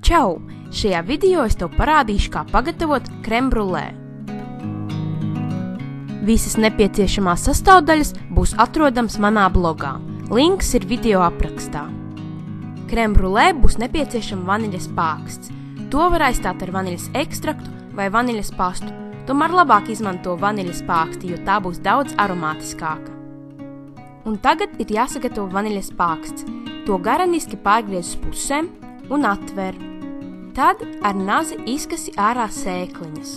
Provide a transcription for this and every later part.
Čau! Šajā video es tev parādīšu, kā pagatavot crème brûlée. Visas nepieciešamās sastāvdaļas būs atrodams manā blogā. Links ir video aprakstā. Crème brûlée būs nepieciešama vaniļas pāksts. To var aizstāt ar vaniļas ekstraktu vai vaniļas pastu. Tomēr labāk izmanto vaniļas pāksti, jo tā būs daudz aromātiskāka. Un tagad ir jāsagatavo vaniļas pāksts. To gareniski pārgriez uz pusēm un atver. Tad ar nazi izkasi ārā sēkliņas.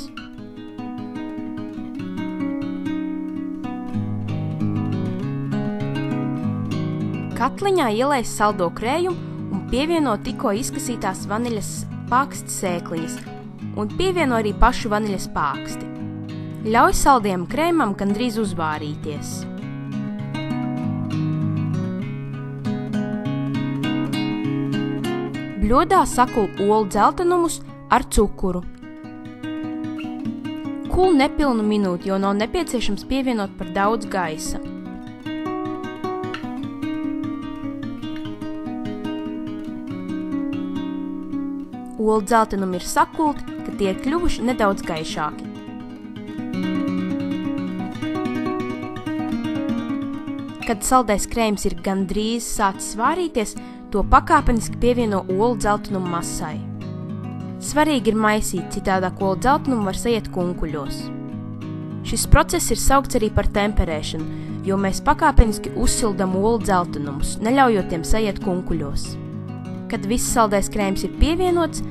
Katliņā ielēj saldo krējumu un pievieno tikko izkasītās vaniļas pāksta sēkliņas un pievieno arī pašu vaniļas pāksti. Ļauj saldiem krēmam gandrīz uzvārīties. Bļodā sakul olu dzeltenumus ar cukuru. Kul nepilnu minūti, jo nav nepieciešams pievienot par daudz gaisa. Olu dzeltenumi ir sakulti, kad tie ir kļuvuši nedaudz gaišāki. Kad saldais krējums ir gandrīz sācis svārīties, to pakāpeniski pievieno olu dzeltenumu masai. Svarīgi ir maisīt, citādāk olu dzeltenumu var sajiet kunkuļos. Šis process ir saukts arī par temperēšanu, jo mēs pakāpeniski uzsildam olu dzeltenumus, neļaujot tiem sajiet kunkuļos. Kad viss saldais krējums ir pievienots,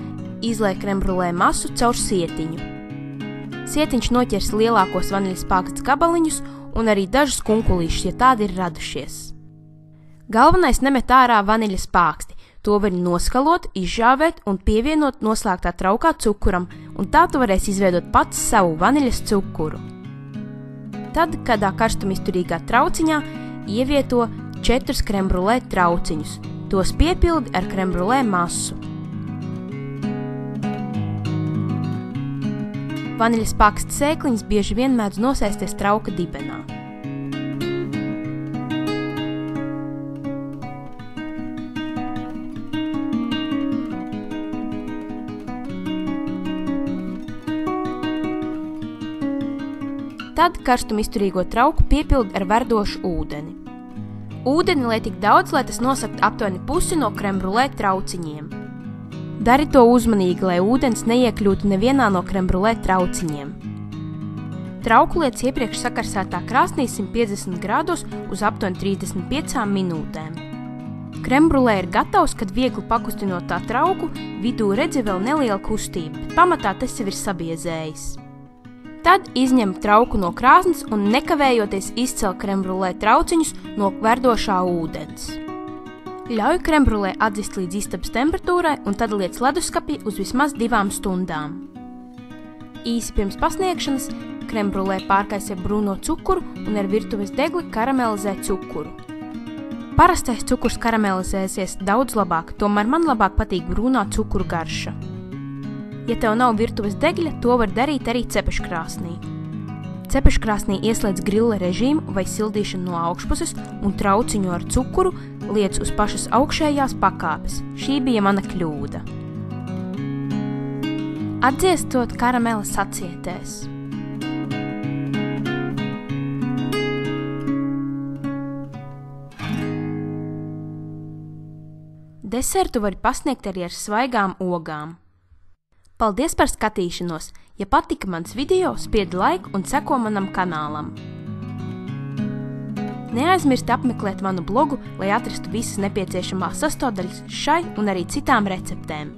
izliek crème brûlée masu caur sietiņu. Sietiņš noķers lielākos vaniļas pāksts gabaliņus un arī dažus kunkulīšus, ja tādi ir radušies. Galvenais nemet ārā vaniļas pāksti. To var noskalot, izžāvēt un pievienot noslēgtā traukā cukuram, un tā tu varēsi izveidot pats savu vaniļas cukuru. Tad, kādā karstumisturīgā trauciņā, ievieto 4 crème brûlée trauciņus. Tos piepildi ar crème brûlée masu. Vaniļas pāksta sēkliņas bieži vien mēdz nosēsties trauka dibenā. Tad karstumisturīgo trauku piepildi ar verdošu ūdeni. Ūdeni liek tik daudz, lai tas nosakt aptuveni pusi no crème brûlée trauciņiem. Dari to uzmanīgi, lai ūdens neiekļūtu nevienā no crème brûlée trauciņiem. Trauku liec iepriekš sakarsētā krāsnī 150 grādos uz aptuveni 35 minūtēm. Crème brûlée ir gatavs, kad viegli pakustinot tā trauku, vidū redzi vēl neliela kustība, bet pamatā tas jau ir sabiezējis. Tad izņem trauku no krāsnes un nekavējoties izcel crème brûlée trauciņus no verdošā ūdens. Ļauj crème brûlée atdzist līdz istabas temperatūrai un tad liec leduskapī uz vismaz 2 stundām. Īsi pirms pasniegšanas crème brûlée pārkaisē brūno cukuru un ar virtuves degli karamelizē cukuru. Parastais cukurs karamelizēsies daudz labāk, tomēr man labāk patīk brūnā cukuru garša. Ja tev nav virtuves degļa, to var darīt arī cepeškrāsnī. Cepeškrāsnī ieslēdz grilla režīmu vai sildīšanu no augšpuses un trauciņu ar cukuru liec uz pašas augšējās pakāpes. Šī bija mana kļūda. Atdziestot, karamele sacietēs. Desertu var pasniegt arī ar svaigām ogām. Paldies par skatīšanos! Ja patika mans video, spied like un seko manam kanālam. Neaizmirsti apmeklēt manu blogu, lai atrastu visas nepieciešamās sastāvdaļas šai un arī citām receptēm.